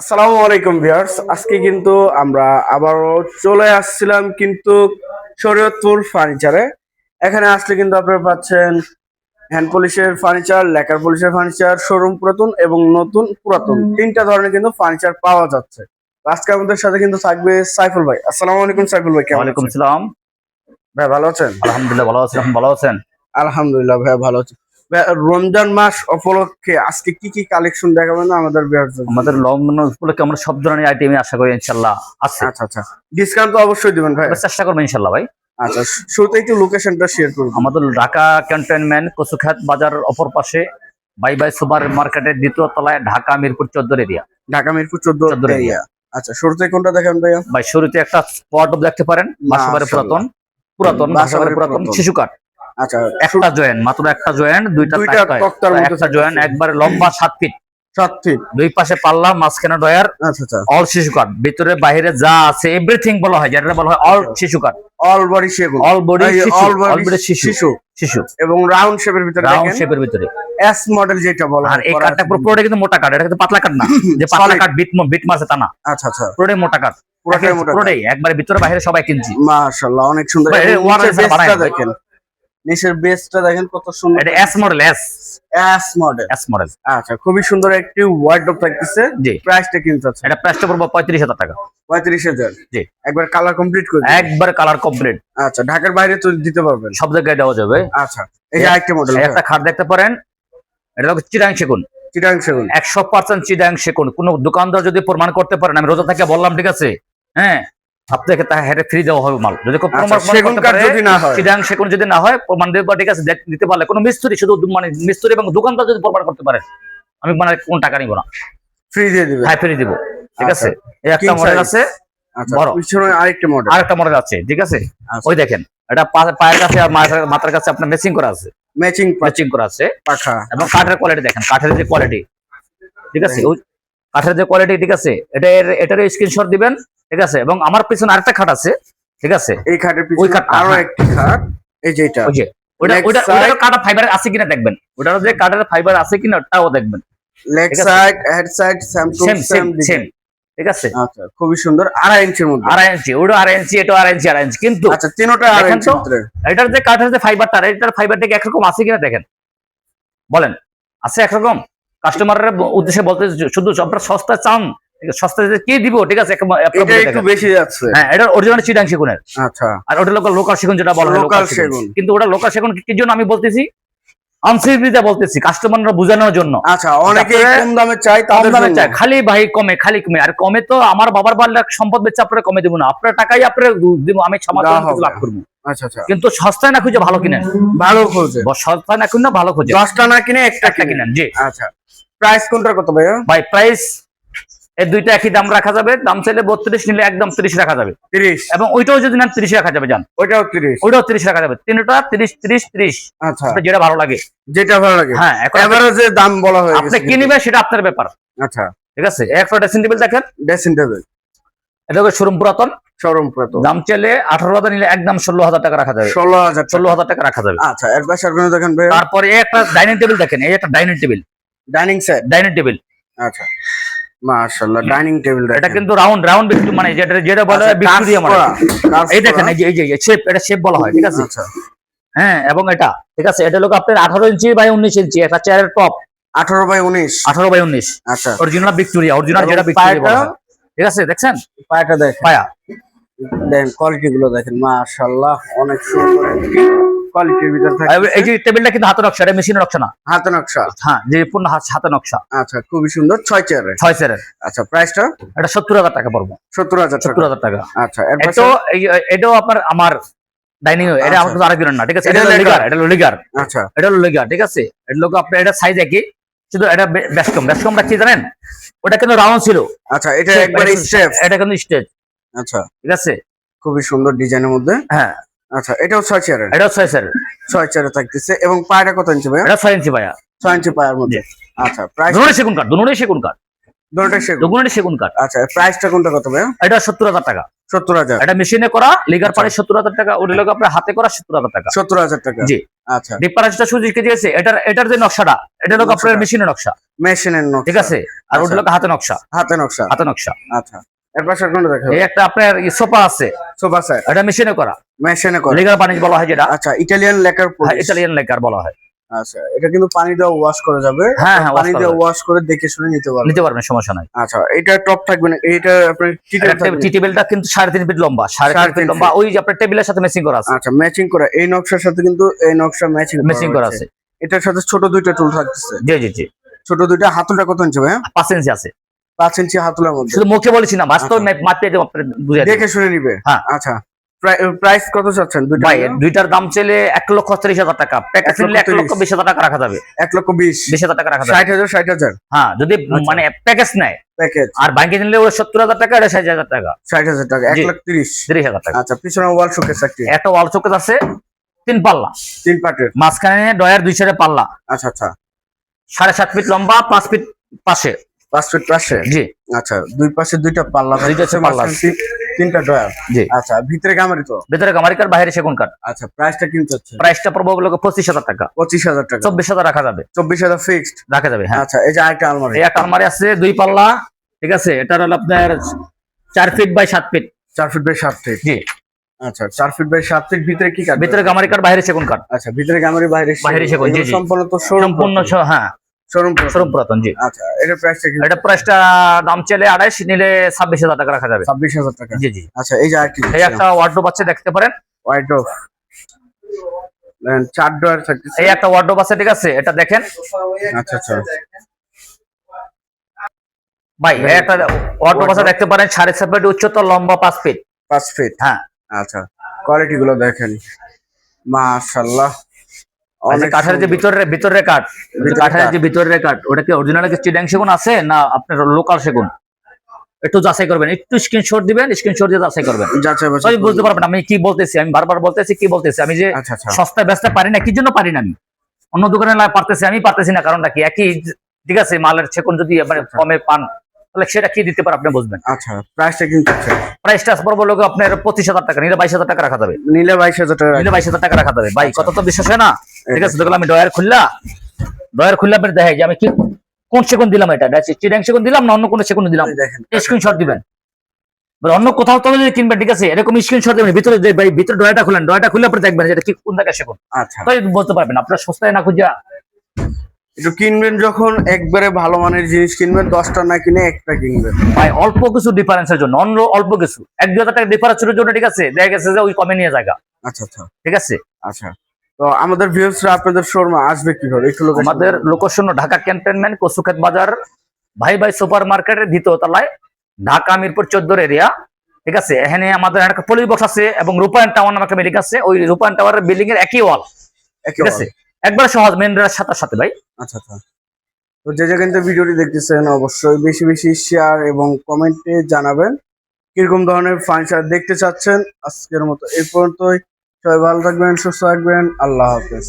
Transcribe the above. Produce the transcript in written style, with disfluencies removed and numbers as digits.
আসসালামু আলাইকুম ভিউয়ার্স, আজকে কিন্তু আমরা আবারও চলে আসছিলাম কিন্তু শরীয়তপুর ফার্নিচারে। এখানে আসলে কিন্তু আপনারা পাচ্ছেন হ্যান্ড পলিশের ফার্নিচার, লেকার পলিশের ফার্নিচার, শোরুম পুরাতন এবং নতুন পুরাতন তিনটা ধরনের কিন্তু ফার্নিচার পাওয়া যাচ্ছে। আজকে আমাদের সাথে কিন্তু থাকবে সাইফুল ভাই। আসসালামু আলাইকুম সাইফুল ভাই, কেমন ওয়ালাইকুম আছেন? সালাম। ভাই ভালো আছেন? আলহামদুলিল্লাহ ভালো আছি। আপনি ভালো আছেন? আলহামদুলিল্লাহ ভাই ভালো আছি। ভাই, রমজান মাস উপলক্ষে আজকে কি কি কালেকশন দেখাবেন আমাদের ভিউয়ার্সদের? আমাদের লকডাউন উপলক্ষে আমরা সব ধরনের আইটেম আশা করি ইনশাল্লাহ আছে। আচ্ছা আচ্ছা, ডিসকাউন্ট তো অবশ্যই দিবেন ভাই। আমরা চেষ্টা করবো ইনশাল্লাহ ভাই। আচ্ছা, শুরুতে একটু লোকেশনটা শেয়ার করুন। আমাদের ঢাকা ক্যান্টনমেন্ট কচুখাত বাজার অপর পাশে বাই বাই সুপার মার্কেটের দ্বিতীয় তলায়, ঢাকা মিরপুর 14 এরিয়া। ঢাকা মিরপুর 14 14 এরিয়া। আচ্ছা, শুরুতে কোনটা দেখেন ভাইয়া? ভাই শুরুতে একটা স্পট দেখতে পারেন, বাসাবাড়ি পুরাতন পুরাতন বাসাবাড়ি পুরাতন শিশু কাঠ। আচ্ছা, একটা জয়েন্ট, মাত্র একটা জয়েন্ট, দুইটা তক্তার মধ্যে একটা জয়েন্ট, একবারে লম্বা 7 ফিট, 7 ফিট। দুই পাশে পাল্লা, মাঝখানে ডয়ার। আচ্ছা আচ্ছা, অল শিশু কাঠ, ভিতরে বাইরে যা আছে এভরিথিং বলা হয়, যেটা বলা হয় অল শিশু কাঠ। অল বডি সেগুন, অল বডি অল বডি শিশু শিশু শিশু এবং রাউন্ড শেপের ভিতরে রাউন্ড দেখেন শেপের ভিতরে। এস মডেল যেটা বলা আর হয় এই করা কাঠটা আছে। পুরোটা কিন্তু মোটা কাঠ, এটা কিন্তু পাতলা কাঠ না যে পাতলা Solid। কাঠ বিট মাছে তা না, আচ্ছা আচ্ছা, পুরোটাই মোটা কাঠ। পুরোটাই মোটা কাঠ। পুরোটাই একবারে ভিতরে বাইরে সবাই কিনছি। মাশাআল্লাহ, অনেক সুন্দর। ভাই, এবং ওয়ারের নিচের বানায় বেসটা ভাই। দেখেন, নিচের বেসটা দেখেন কত সুন্দর। এটা S model, S model. S model. আচ্ছা, খুবই সুন্দর একটি ওয়ার্ডরোব থাকতেছে। জি। প্রাইসটা কিনতে আছে এটা প্রাইসটা পড়বে 35,000 টাকা। 35,000। জি। একবার কালার কমপ্লিট করে দিন। একবারে কালার কমপ্লিট, আচ্ছা, ঢাকার বাইরে তো দিতে পারবেন। সব জায়গায় দেওয়া যাবে। আচ্ছা, এই যে আরেকটা মডেল, একটা খাট দেখতে পারেন, এটা হচ্ছে চিটাং সেগুন। চিটাং সেগুন। 100% চিটাং সেগুন। কোন দোকানদার যদি প্রমাণ করতে পারেন, আমি রোজা থেকে বললাম, ঠিক আছে, হ্যাঁ, আপনাকে তা হেরে ফ্রি দেওয়া হবে মাল। যদি কেউ প্রমাণ সেগুন করতে কাঠ পারে, যদি না হয়, চিটাং সেগুন যদি না হয়, প্রমাণ দেবে, ঠিক আছে, দিতে পারলে কোনো মিস্ত্রি, শুধু মানে মিস্ত্রি এবং দোকানদার যদি প্রমাণ করতে পারে, আমি মানে কোন টাকা নিব না, ফ্রি দিয়ে দিবেন। হ্যাঁ ফ্রি দিব। ঠিক আছে, এই একটা King মডেল size। আছে, আচ্ছা, বড়। পিছনে আরেকটা মডেল। আরেকটা মডেল আছে, ঠিক আছে। আচ্ছা। ওই দেখেন, এটা পায়ের কাছে আর মাথার কাছে আপনার ম্যাচিং করা আছে, ম্যাচিং ম্যাচিং করা আছে। পাখা এবং কাঠের কোয়ালিটি দেখেন, কাঠের যে কোয়ালিটি, ঠিক আছে, ওই কাঠের যে কোয়ালিটি, ঠিক আছে, এটার স্ক্রিনশট দিবেন, ঠিক আছে। এবং আমার পিছনে আরেকটা খাট আছে, ঠিক আছে, এই খাটের ওই পিছনে খাটটা, আরো হ্যাঁ। একটি খাট, এই যেটা, ওই যে ওটা কাটা ফাইবার আছে কিনা দেখবেন, ওটার যে কাঠের ফাইবার আছে কিনা ওটাও দেখবেন। লেগ ঠিক আছে। Side, head side same to same same. ঠিক আছে। আচ্ছা, খুবই সুন্দর। 2.5 ইঞ্চির মধ্যে। 2.5 ইঞ্চি, ওটা 2.5 ইঞ্চি, এটা 2.5 ইঞ্চি, কিন্তু আচ্ছা, তিনটা 2.5 দেখেন ইঞ্চির তো, ভিতরে। এটার যে কাঠের যে ফাইবারটা, এটার ফাইবারটা কি একরকম আছে কিনা দেখেন, বলেন আছে একরকম? কাস্টমারের উদ্দেশ্যে বলতে, শুধু আপনারা সস্তা চান, সস্তা কি দিব, ঠিক আছে, এটা একটু বেশি যাচ্ছে। হ্যাঁ, এটা অরিজিনাল চিটাং সেগুনের। আচ্ছা, আর ওটা লোকাল সেগুন, যেটা বলা হয় লোকাল লোকাল সেগুন। কিন্তু ওটা লোকাল সেগুন কি জন্য আমি বলতেছি, আনসিরিতে বলতেছি, কাস্টমাররা বোঝানোর জন্য। আচ্ছা, অনেকে তারপরে কম দামে চাই, কম তাদের দামে জন্য। চাই, খালি ভাই কমে, খালি কমে। আর কমে তো আমার বাবার বাড়ির সম্পদ বেচে আপনারা কমে দেবো না, আপনার টাকাই আপনার দিব, আমি সমাজ দেওয়া হবে। লাভ করবো। আচ্ছা আচ্ছা, কিন্তু সস্তায় না খুঁজে ভালো কিনেন, ভালো খোঁজে। সস্তায় না কিনে ভালো খোঁজে, 10টা না কিনে একটা একটা কিনেন। জি আচ্ছা, প্রাইস কোনটার কত ভাইয়া? ভাই, প্রাইস এই দুইটা একই দাম রাখা যাবে। দাম চাইলে 32 নিলে একদম 30 রাখা যাবে, 30। এবং ওইটাও যদি নেন 30 রাখা যাবে। জান, ওইটাও 30। ওইটাও 30 রাখা যাবে। তিনটা 30 30 30, আচ্ছা, আপনার যেটা ভালো লাগে। যেটা ভালো লাগে। হ্যাঁ, এখন এভারেজে দাম বলা হয়ে আপনি গেছে। কি নিবেন সেটা আপনার ব্যাপার, আচ্ছা, ঠিক আছে। একটা ড্রেসিং টেবিল দেখেন, ড্রেসিং টেবিল, এটা শোরুম পুরাতন। শোরুম পুরাতন। দাম চাইলে 18,000 নিলে একদম 16,000 টাকা রাখা যাবে। 16,000। 16,000 টাকা রাখা যাবে। আচ্ছা, এর পাশে আরেকটা দেখেন ভাইয়া। তারপরে একটা ডাইনিং টেবিল দেখেন, এই একটা dining table, dining set. Dining table. আচ্ছা, মাশাআল্লাহ, ডাইনিং টেবিল দেখেন। এটা কিন্তু রাউন্ড মানে যেটা বলা হয় ভিক্টোরিয়া মডেল। এই দেখেন, এই যে শেপ, এটা শেপ বলা হয়, ঠিক আছে। আচ্ছা, হ্যাঁ, এবং এটা, ঠিক আছে, এটা লোক আপনার 18 ইঞ্চি বাই 19 ইঞ্চি, একটা চেয়ারের টপ 18/19। 18 বাই 19। আচ্ছা, অরিজিনাল ভিক্টোরিয়া, অরিজিনাল এবং যেটা ভিক্টোরিয়া বলা পায়াটা? হয়, ঠিক আছে। দেখছেন পায়াটা দেখেন, পায়া, দেন কোয়ালিটি গুলো দেখেন, মাশাআল্লাহ, অনেক সুন্দর কোয়ালিটির ভিতর থাকে। এই যে টেবিলটা কিন্তু হাতে নকশা, এটা মেশিনের নকশা না। হাতে নকশা। হ্যাঁ, যে পূর্ণ হাতে নকশা। আচ্ছা, খুবই সুন্দর। 6 চেয়ারে। 6 চেয়ারের। আচ্ছা, প্রাইসটা এটা 70,000 টাকা পড়বো। 70,000 টাকা। 70,000 টাকা। আচ্ছা, এর পাশে? এটাও আমার ডাইনিং, এটা আচ্ছা। আমাদের আরেকজনের না, ঠিক আছে। এটা এটা legar। লিগার, আচ্ছা, এটা হলো লিগার, ঠিক আছে। এটা লোক আপনার, এটা সাইজ একই, শুধু এটা বেশকমটা কি জানেন, ওটা কিন্তু রাউন্ড ছিল। আচ্ছা, এটা একবার স্টেপ। এটা কিন্তু স্টেজ, আচ্ছা, ঠিক আছে। খুবই সুন্দর ডিজাইনের মধ্যে। হ্যাঁ, আচ্ছা, এটাও 6 চেয়ারের। এটা 6 চেয়ারের। 6 চেয়ারে থাকতেছে। এবং পায়াটা কত ইঞ্চি ভাইয়া? এটা 6 ইঞ্চি ভাইয়া। 6 ইঞ্চি পায়ার মধ্যে। আচ্ছা, প্রাইস? দুটোই সেগুন কাঠ, দুটোই সেগুন কাঠ, দুটোটাই সেগুন। দুটোই সেগুন কাঠ। আচ্ছা, প্রাইসটা কোনটা কত ভাইয়া? এটা 70,000 টাকা। 70,000। এটা মেশিনে করা লিগার পারে 70,000 টাকা, ওই লোক আপনার হাতে করা 70,000 টাকা। 70,000 টাকা। জি। আচ্ছা, ডিফারেন্সটা সুযোগ কি দিয়েছে, এটার যে নকশাটা, এটা লোক আপনার মেশিনের নকশা। মেশিনের নকশা, ঠিক আছে। আর ওটা হলো হাতে নকশা, হাতে নকশা। হাতে নকশা। আচ্ছা, এর পাশে কোনটা দেখাবো? এই একটা আপনার সোফা আছে, সোফা সেট, এটা মেশিনে করা, মেশিনে করা, লিগার পানি বলা হয় যেটা। আচ্ছা, Italian lacquer polish, Italian lacquer বলা হয়। আচ্ছা, এটা কিন্তু পানি দিয়ে ওয়াশ করা যাবে। হ্যাঁ হ্যাঁ, পানি দিয়ে ওয়াশ করে দেখে শুনে নিতে পারবেন, নিতে পারবেন, সমস্যা নাই। আচ্ছা, এটা টপ থাকবে না, এটা আপনার টি টেবিলটা কিন্তু 3.5 ফিট লম্বা, 3.5 ফিট লম্বা, ওই যে আপনার টেবিলের সাথে ম্যাচিং করা আছে। আচ্ছা, ম্যাচিং করা, এই নকশার সাথে কিন্তু এই নকশা ম্যাচিং করা আছে। এটার সাথে ছোট দুইটা টুল থাকতেছে। জি জি জি, ছোট দুইটা। হাতুলটা কত ইঞ্চি ভাই? 5 ইঞ্চি আছে। 5 ইঞ্চি হাতুলের মধ্যে। শুধু মুখে বলেছি না, বাস্তব মাপে আপনার বুঝে দেখে শুনে নিবে। হ্যাঁ, আচ্ছা, প্রাইস কত চাচ্ছেন দুইটা? ভাই দুইটার দাম চাইলে 1,30,000 টাকা, প্যাকেজ নিলে 1,20,000 টাকা রাখা যাবে। 1,20,000 টাকা রাখা যাবে। 60,000। হ্যাঁ, যদি মানে প্যাকেজ নেয়, প্যাকেজ আর ব্যাংকে নিলে ওটা 70,000 টাকা, এটা 60,000 টাকা। 60,000 টাকা, 1,30,000 টাকা। আচ্ছা, পিছনে ওয়াল শোকেস একটা ওয়াল শোকেস আছে 3 পাল্লা, 3 পার্টের, মাঝখানে ডয়ার 2 সাইডে পাল্লা। আচ্ছা আচ্ছা, 7.5 ফিট লম্বা, 5 ফিট পাশে। 5 ফিট পাশে, জি। আচ্ছা, দুই পাশে দুইটা পাল্লা, পাল্লা, 3টা ডয়ার। জি। আচ্ছা, ভিতরে গামারি তো? ভিতরে গামারি কাঠ, বাইরে সেগুন কাঠ। আচ্ছা, প্রাইসটা কিনতে হচ্ছে? প্রাইসটা পড়বে 25,000 টাকা। 25,000 টাকা। 24,000 রাখা যাবে। 24,000 ফিক্সড রাখা যাবে, হ্যাঁ। আচ্ছা, এই যে আরেকটা আলমারি, এই একটা আলমারি আছে 2 পাল্লা, ঠিক আছে। এটা হলো আপনার 4 feet by 7 feet. 4 feet by 7 feet, জি। আচ্ছা, 4 ফিট বাই 7 ফিট। ভিতরে কি কাঠ? ভিতরে গামারি কাঠ, বাইরে সেগুন কাঠ। আচ্ছা, ভিতরে গামারি, বাইরে সেগুন। জি জি, সম্পূর্ণ তো শোরুম, হ্যাঁ, শোরুম পুরাতন। জি। আচ্ছা, এটা প্রাইসটা কি? এটা প্রাইসটা দাম চাইলে 28, নিলে 26,000 টাকা রাখা যাবে। 26,000 টাকা। জি জি। আচ্ছা, এই যে আরেকটি, এই একটা ওয়ার্ডরোব আছে, দেখতে পারেন। ওয়ার্ডরোব, 4 ডয়ার থাকতেছে। এই একটা ওয়ার্ডরোব আছে, ঠিক আছে, এটা দেখেন। আচ্ছা আচ্ছা, ভাই এই একটা ওয়ার্ডরোব আছে, দেখতে পারেন। 7.5 ফিট উচ্চতা, লম্বা 5 ফিট। 5 ফিট, হ্যাঁ। আচ্ছা, কোয়ালিটি গুলো দেখেন, মাশাআল্লাহ। অনেক কাঠের যে ভিতরের কাঠ, কাঠের যে ভিতরের কাঠ, ওটা কি অরিজিনাল চিটাং সেগুন আছে না আপনার লোকাল সেগুন? একটু যাচাই করবেন, একটু স্ক্রিনশট দিবেন, স্ক্রিনশট দিয়ে যাচাই করবেন, তাই বুঝতে পারবেন আমি কি বলতেছি। আমি বারবার বলতেছি কি বলতেছি, আমি যে সস্তায় বেচতে পারি না, কি জন্য পারি না? আমি অন্য দোকানে পারতেছি, আমি পারতেছি না, কারণটা কি? একই, ঠিক আছে, মালের সেগুন যদি কমে পান, তাহলে সেটা কি দিতে পারে আপনি বুঝবেন। আচ্ছা, প্রাইসটা কিন্তু প্রাইসটা পড়বে লোক আপনার 25,000 টাকা, নিলে 22,000 টাকা রাখা যাবে। নিলে 22,000 টাকা, নিলে 22,000 টাকা রাখা যাবে। ভাই কত তো বিশ্বাস হয় না, ঠিক আছে। দেখলাম আমি ডয়ার খুললা আপনি দেখে যে আমি কি কোন সেগুন দিলাম, এটা চিটাং সেগুন দিলাম না অন্য কোন সেগুন দিলাম, স্ক্রিনশট দিবেন। অন্য কোথাও তো যদি কিনবেন, ঠিক আছে, এরকম স্ক্রিনশট দিবেন। ভিতরে যে ভাই ভিতরে ডয়ারটা খুলেন, ডয়ারটা খুলে আপনি দেখবেন এটা কি কোন জায়গা সেগুন। আচ্ছা, তাই বলতে পারবেন। আপনার সস্তায় না খুঁজা একটু কিনবেন, যখন একবারে ভালো মানের জিনিস কিনবেন, 10টা না কিনে একটা কিনবেন। ভাই অল্প কিছু ডিফারেন্সের জন্য, অল্প কিছু 1-2 হাজার টাকা ডিফারেন্সের জন্য, ঠিক আছে, দেখা গেছে যে ওই কমে নিয়ে জায়গা। আচ্ছা আচ্ছা, ঠিক আছে। আচ্ছা, তো আমাদের ভিউয়ার্সরা আপনাদের শোরুমে আসবে কিভাবে? একটু আমাদের লোকেশন ঢাকা ক্যান্টনমেন্ট, কচুক্ষেত বাজার, ভাই ভাই সুপার মার্কেটের 2য় তলায়, ঢাকা মিরপুর 14 এরিয়া, ঠিক আছে। এখানে আমাদের একটা পুলিশ বক্স আছে এবং রূপায়ণ টাওয়ার নামে একটা বিল্ডিং আছে, ওই রূপায়ণ টাওয়ারের বিল্ডিং এর একই ওয়াল, ঠিক আছে, একবার সহজ, মেন রোডের সাথে ভাই। আচ্ছা আচ্ছা, তো যে যেখান থেকে ভিডিওটি দেখতেছেন, অবশ্যই বেশি বেশি শেয়ার এবং কমেন্টে জানাবেন কিরকম ধরনের ফার্নিচার দেখতে চাচ্ছেন। আজকের মতো এই পর্যন্তই, সবাই ভালো থাকবেন, সুস্থ থাকবেন, আল্লাহ হাফেজ।